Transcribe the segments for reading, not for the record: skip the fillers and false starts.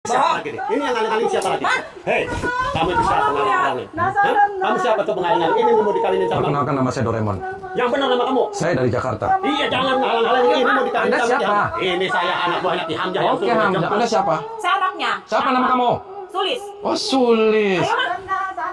Siapa lagi nih? Ini yang ngaling-ngaling siapa lagi? Hei, kamu itu siapa ngaling-ngaling? Kamu siapa tuh pengaling-ngaling? Ini mau dikawinin sama Perkenalkan, nama saya Doraemon. yang benar nama kamu? Saya dari Jakarta. Iya, jangan ngalang-ngaling. Ini mau dikawinin Anda sama siapa? Ini saya anak buahnya Ki Hamzah yang Oke, suruh Hamzah. menjemput. Anda siapa? Saya anaknya. Siapa nama kamu? Sulis. Oh, Sulis. Ayo, Mak.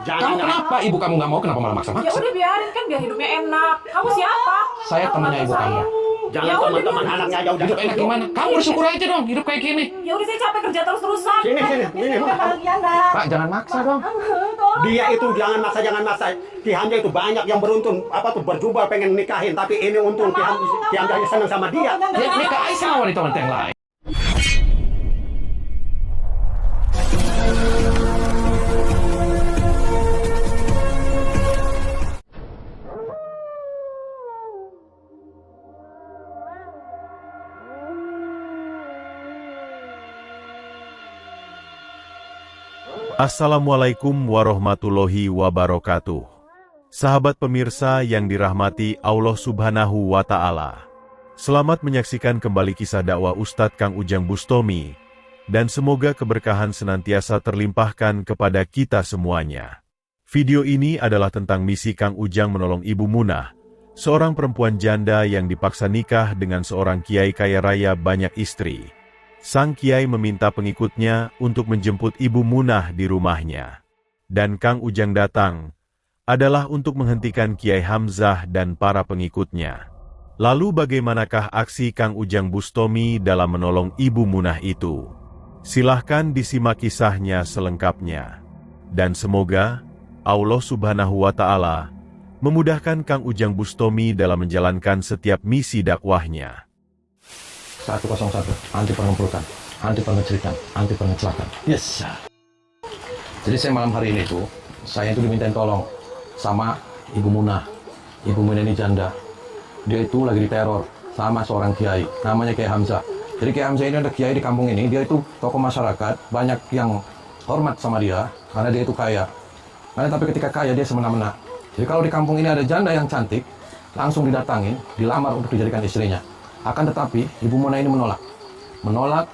Jangan Kamu ngalang. kenapa? Ibu kamu nggak mau? Kenapa malah Ya maksa-maksa? udah biarin kan biar hidupnya enak. Kamu siapa? Saya temannya ibu kamu. Jangan Ya udah, teman-teman anaknya aja udah. Hidup enak gimana? Kamu bersyukur aja dong, hidup kayak gini. Ya udah saya capek kerja terus-terusan. Sini, ini. Pak, jangan maksa dong. Dia itu jangan maksa. Ki Hamzah itu banyak yang beruntun berjubel pengen nikahin, tapi ini untung Ki Hamzah senang sama dia. Ya, nikah aja sama wanita-wanita yang lain. Assalamualaikum warahmatullahi wabarakatuh. Sahabat pemirsa yang dirahmati Allah Subhanahu wa Ta'ala. Selamat menyaksikan kembali kisah dakwah Ustadz Kang Ujang Bustomi, dan semoga keberkahan senantiasa terlimpahkan kepada kita semuanya. Video ini adalah tentang misi Kang Ujang menolong Ibu Munah, seorang perempuan janda yang dipaksa nikah dengan seorang kiai kaya raya banyak istri. Sang kiai meminta pengikutnya untuk menjemput Ibu Munah di rumahnya. Dan Kang Ujang datang adalah untuk menghentikan Kiai Hamzah dan para pengikutnya. Lalu bagaimanakah aksi Kang Ujang Bustomi dalam menolong Ibu Munah itu? Silahkan disimak kisahnya selengkapnya. Dan semoga Allah Subhanahu wa Ta'ala memudahkan Kang Ujang Bustomi dalam menjalankan setiap misi dakwahnya. 101, anti pengempelutan, anti pengeceritan, anti pengecelakan. Yes. Jadi saya malam hari ini tuh, saya itu dimintain tolong sama Ibu Munah. Ibu Munah ini janda. Dia itu lagi diteror sama seorang kiai, namanya Kiai Hamzah. Jadi Kiai Hamzah ini ada kiai di kampung ini, dia itu tokoh masyarakat, banyak yang hormat sama dia, karena dia itu kaya. Tapi ketika kaya dia semena-mena. Jadi kalau di kampung ini ada janda yang cantik, langsung didatangin, dilamar untuk dijadikan istrinya. Akan tetapi Ibu Munah ini menolak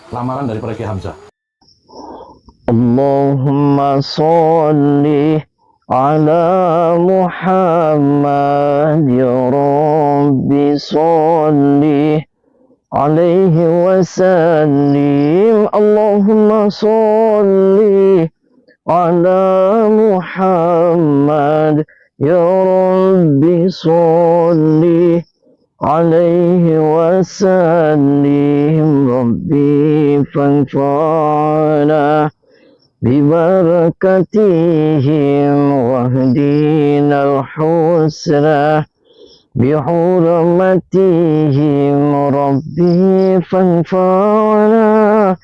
lamaran daripada Kiai Hamzah. Allahumma sholli ala Muhammad ya Rabbi sholli alaihi wasallim. Allahumma sholli ala Muhammad ya Rabbi sholli عليه وسلم ربي فانفعنا ببركتهم واهدنا الحسنى بحرمتهم ربي فانفعنا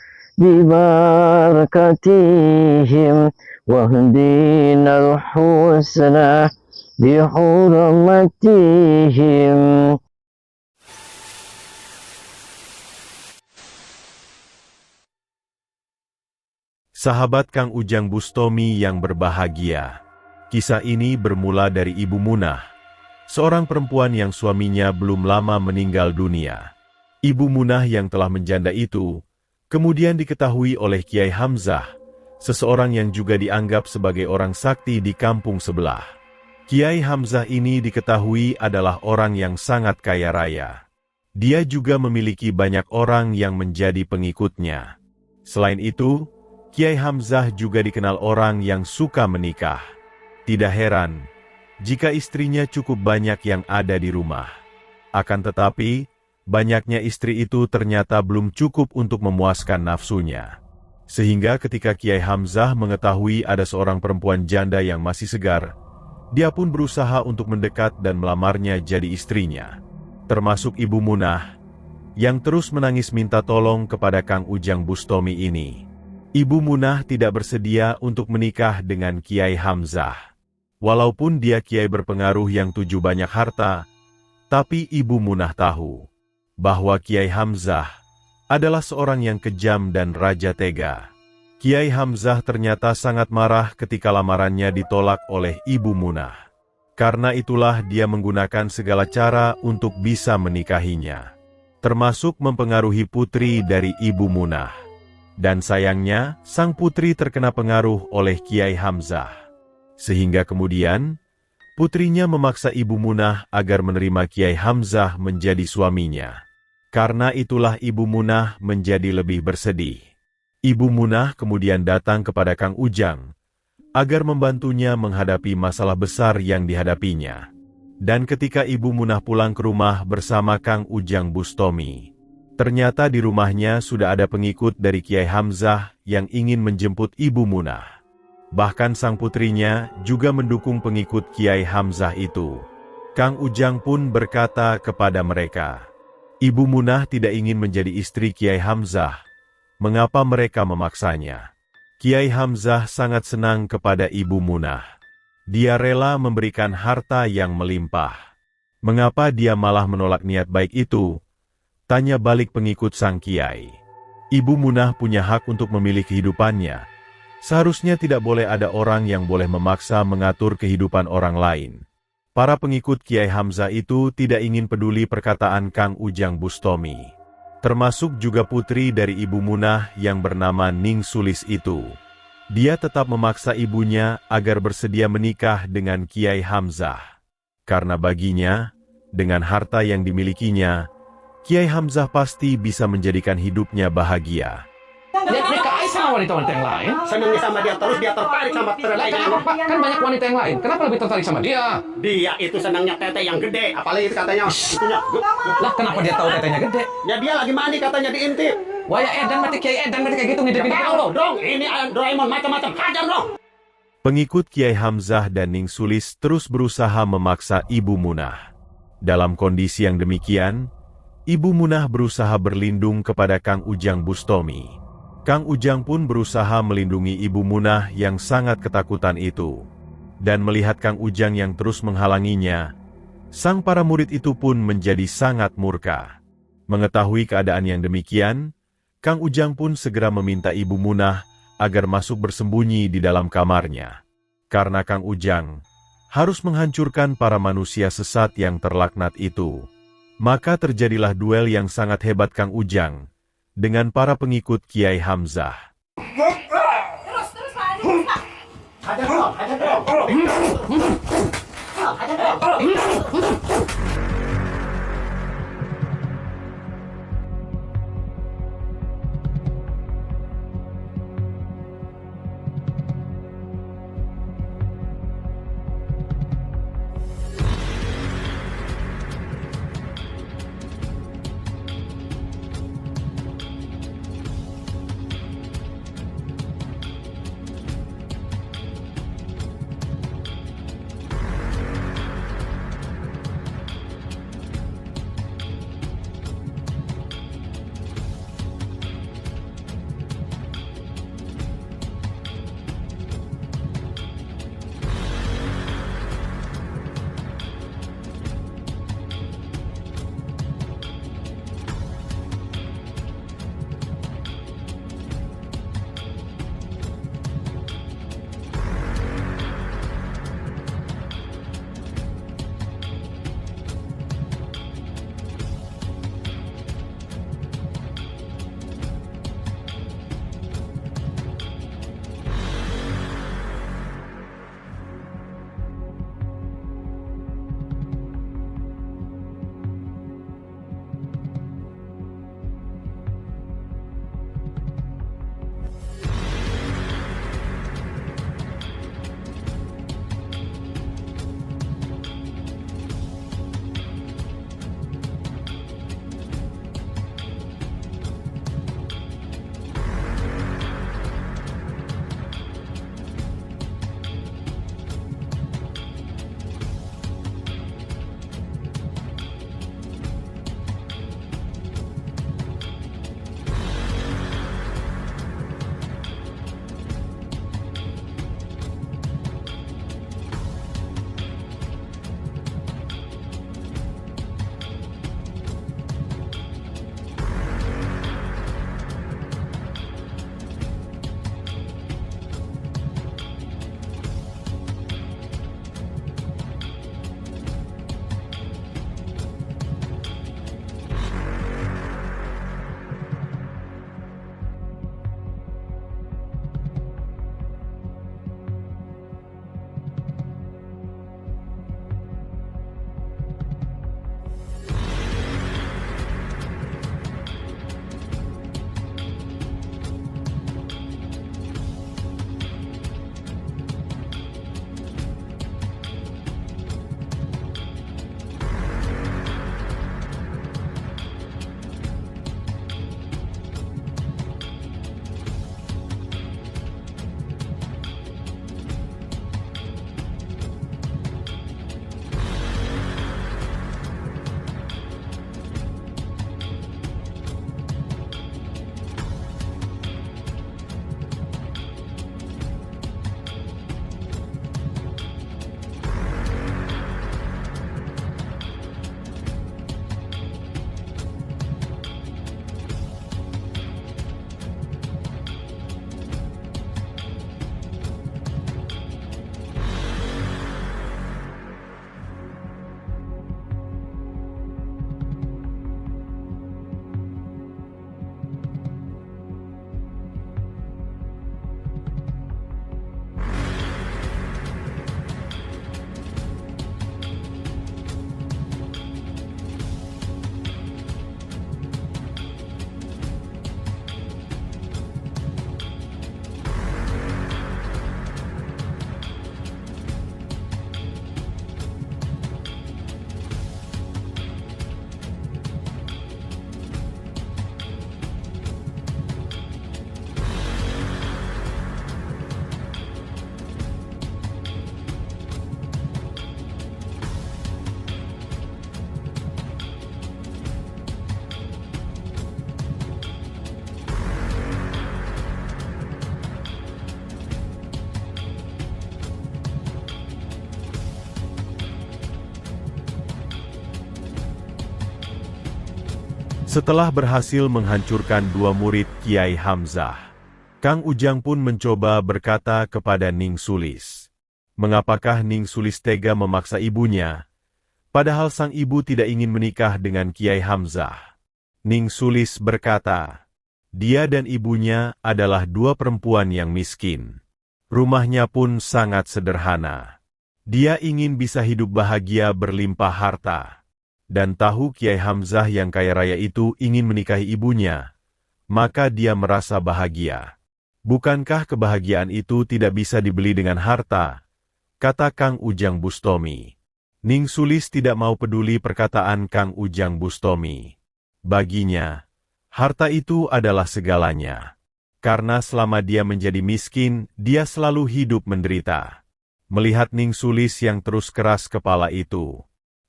ببركتهم واهدنا الحسنى بحرمتهم. Sahabat Kang Ujang Bustomi yang berbahagia. Kisah ini bermula dari Ibu Munah, seorang perempuan yang suaminya belum lama meninggal dunia. Ibu Munah yang telah menjanda itu, kemudian diketahui oleh Kiai Hamzah, seseorang yang juga dianggap sebagai orang sakti di kampung sebelah. Kiai Hamzah ini diketahui adalah orang yang sangat kaya raya. Dia juga memiliki banyak orang yang menjadi pengikutnya. Selain itu, Kiai Hamzah juga dikenal orang yang suka menikah. Tidak heran jika istrinya cukup banyak yang ada di rumah. Akan tetapi, banyaknya istri itu ternyata belum cukup untuk memuaskan nafsunya. Sehingga ketika Kiai Hamzah mengetahui ada seorang perempuan janda yang masih segar, dia pun berusaha untuk mendekat dan melamarnya jadi istrinya. Termasuk Ibu Munah, yang terus menangis minta tolong kepada Kang Ujang Bustomi ini. Ibu Munah tidak bersedia untuk menikah dengan Kiai Hamzah. Walaupun dia kiai berpengaruh yang tuju banyak harta, tapi Ibu Munah tahu bahwa Kiai Hamzah adalah seorang yang kejam dan raja tega. Kiai Hamzah ternyata sangat marah ketika lamarannya ditolak oleh Ibu Munah. Karena itulah dia menggunakan segala cara untuk bisa menikahinya, termasuk mempengaruhi putri dari Ibu Munah. Dan sayangnya, sang putri terkena pengaruh oleh Kiai Hamzah. Sehingga kemudian, putrinya memaksa Ibu Munah agar menerima Kiai Hamzah menjadi suaminya. Karena itulah Ibu Munah menjadi lebih bersedih. Ibu Munah kemudian datang kepada Kang Ujang agar membantunya menghadapi masalah besar yang dihadapinya. Dan ketika Ibu Munah pulang ke rumah bersama Kang Ujang Bustomi, ternyata di rumahnya sudah ada pengikut dari Kiai Hamzah yang ingin menjemput Ibu Munah. Bahkan sang putrinya juga mendukung pengikut Kiai Hamzah itu. Kang Ujang pun berkata kepada mereka, Ibu Munah tidak ingin menjadi istri Kiai Hamzah. Mengapa mereka memaksanya? Kiai Hamzah sangat senang kepada Ibu Munah. Dia rela memberikan harta yang melimpah. Mengapa dia malah menolak niat baik itu? Tanya balik pengikut sang Kiai. Ibu Munah punya hak untuk memilih kehidupannya. Seharusnya tidak boleh ada orang yang boleh memaksa mengatur kehidupan orang lain. Para pengikut Kiai Hamzah itu tidak ingin peduli perkataan Kang Ujang Bustomi. Termasuk juga putri dari Ibu Munah yang bernama Ning Sulis itu. Dia tetap memaksa ibunya agar bersedia menikah dengan Kiai Hamzah. Karena baginya, dengan harta yang dimilikinya, Kiai Hamzah pasti bisa menjadikan hidupnya bahagia. Dia nikahi sama wanita-wanita yang lain. Senangnya sama dia terus, dia tertarik sama teteh yang Pak, kan banyak wanita yang lain. Kenapa lebih tertarik sama dia? Dia itu senangnya teteh yang gede, apalagi itu katanya itunya. Lah kenapa dia tahu tetenya gede? Ya dia lagi mandi katanya diintip. Waya Edan mati Kiai Edan mati kayak gitu ngidipin Tahu Allah. dong, ini Doraemon macam-macam, hajar dong. Pengikut Kiai Hamzah dan Ning Sulis terus berusaha memaksa Ibu Munah. Dalam kondisi yang demikian, Ibu Munah berusaha berlindung kepada Kang Ujang Bustomi. Kang Ujang pun berusaha melindungi Ibu Munah yang sangat ketakutan itu. Dan melihat Kang Ujang yang terus menghalanginya, sang para murid itu pun menjadi sangat murka. Mengetahui keadaan yang demikian, Kang Ujang pun segera meminta Ibu Munah agar masuk bersembunyi di dalam kamarnya. Karena Kang Ujang harus menghancurkan para manusia sesat yang terlaknat itu. Maka terjadilah duel yang sangat hebat Kang Ujang dengan para pengikut Kiai Hamzah. Hajar dong, hajar dong. Hajar dong. Setelah berhasil menghancurkan dua murid Kiai Hamzah, Kang Ujang pun mencoba berkata kepada Ning Sulis. Mengapakah Ning Sulis tega memaksa ibunya, padahal sang ibu tidak ingin menikah dengan Kiai Hamzah? Ning Sulis berkata, dia dan ibunya adalah dua perempuan yang miskin. Rumahnya pun sangat sederhana. Dia ingin bisa hidup bahagia berlimpah harta. Dan tahu Kiai Hamzah yang kaya raya itu ingin menikahi ibunya, maka dia merasa bahagia. Bukankah kebahagiaan itu tidak bisa dibeli dengan harta? Kata Kang Ujang Bustomi. Ning Sulis tidak mau peduli perkataan Kang Ujang Bustomi. Baginya, harta itu adalah segalanya. Karena selama dia menjadi miskin, dia selalu hidup menderita. Melihat Ning Sulis yang terus keras kepala itu,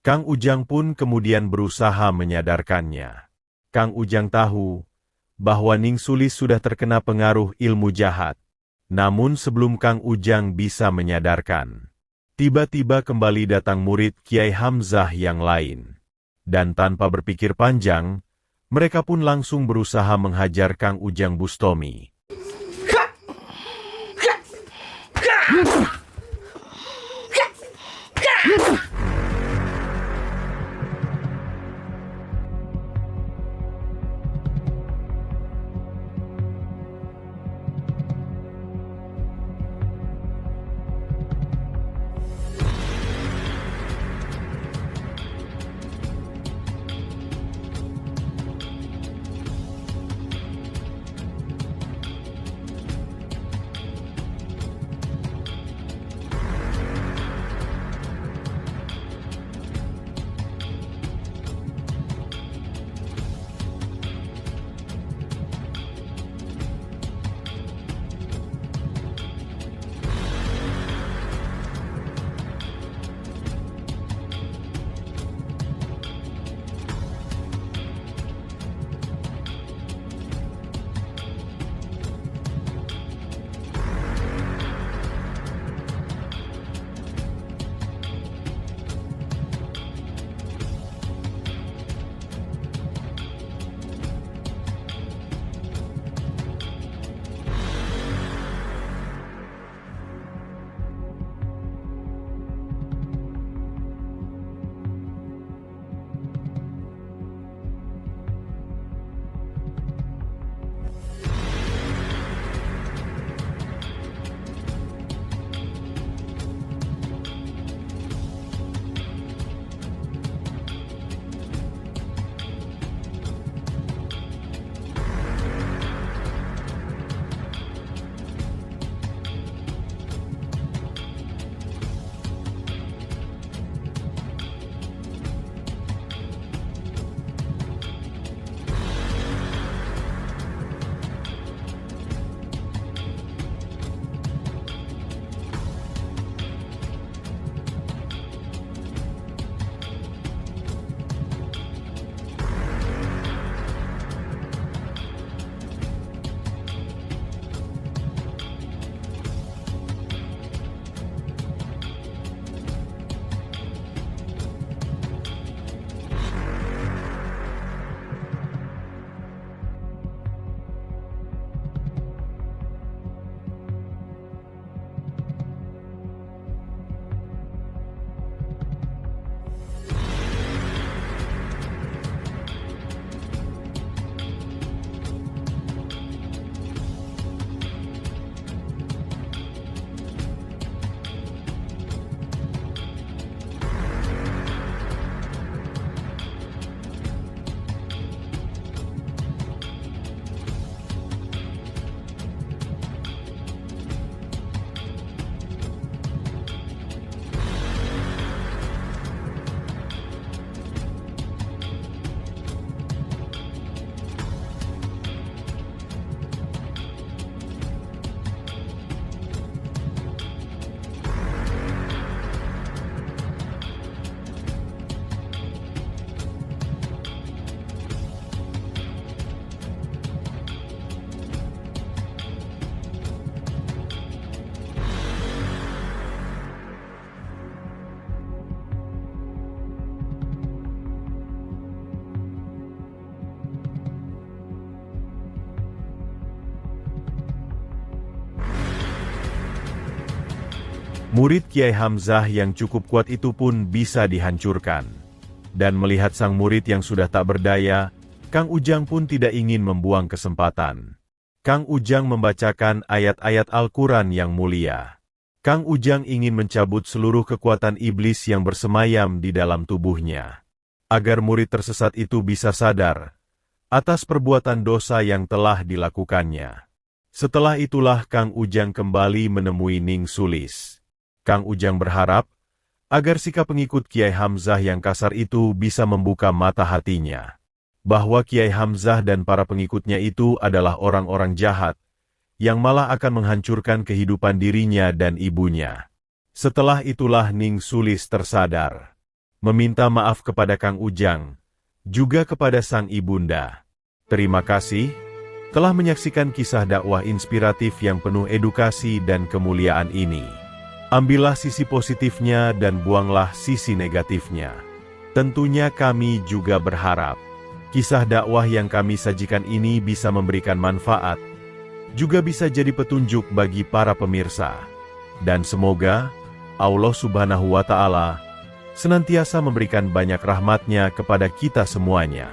Kang Ujang pun kemudian berusaha menyadarkannya. Kang Ujang tahu bahwa Ning Sulis sudah terkena pengaruh ilmu jahat. Namun sebelum Kang Ujang bisa menyadarkan, tiba-tiba kembali datang murid Kiai Hamzah yang lain. Dan tanpa berpikir panjang, mereka pun langsung berusaha menghajar Kang Ujang Bustomi. Murid Kiai Hamzah yang cukup kuat itu pun bisa dihancurkan. Dan melihat sang murid yang sudah tak berdaya, Kang Ujang pun tidak ingin membuang kesempatan. Kang Ujang membacakan ayat-ayat Al-Quran yang mulia. Kang Ujang ingin mencabut seluruh kekuatan iblis yang bersemayam di dalam tubuhnya. Agar murid tersesat itu bisa sadar atas perbuatan dosa yang telah dilakukannya. Setelah itulah Kang Ujang kembali menemui Ning Sulis. Kang Ujang berharap agar sikap pengikut Kiai Hamzah yang kasar itu bisa membuka mata hatinya, bahwa Kiai Hamzah dan para pengikutnya itu adalah orang-orang jahat, yang malah akan menghancurkan kehidupan dirinya dan ibunya. Setelah itulah Ning Sulis tersadar, meminta maaf kepada Kang Ujang, juga kepada sang ibunda. Terima kasih telah menyaksikan kisah dakwah inspiratif yang penuh edukasi dan kemuliaan ini. Ambillah sisi positifnya dan buanglah sisi negatifnya. Tentunya kami juga berharap kisah dakwah yang kami sajikan ini bisa memberikan manfaat, juga bisa jadi petunjuk bagi para pemirsa. Dan semoga Allah Subhanahu wa Ta'ala senantiasa memberikan banyak rahmat-Nya kepada kita semuanya.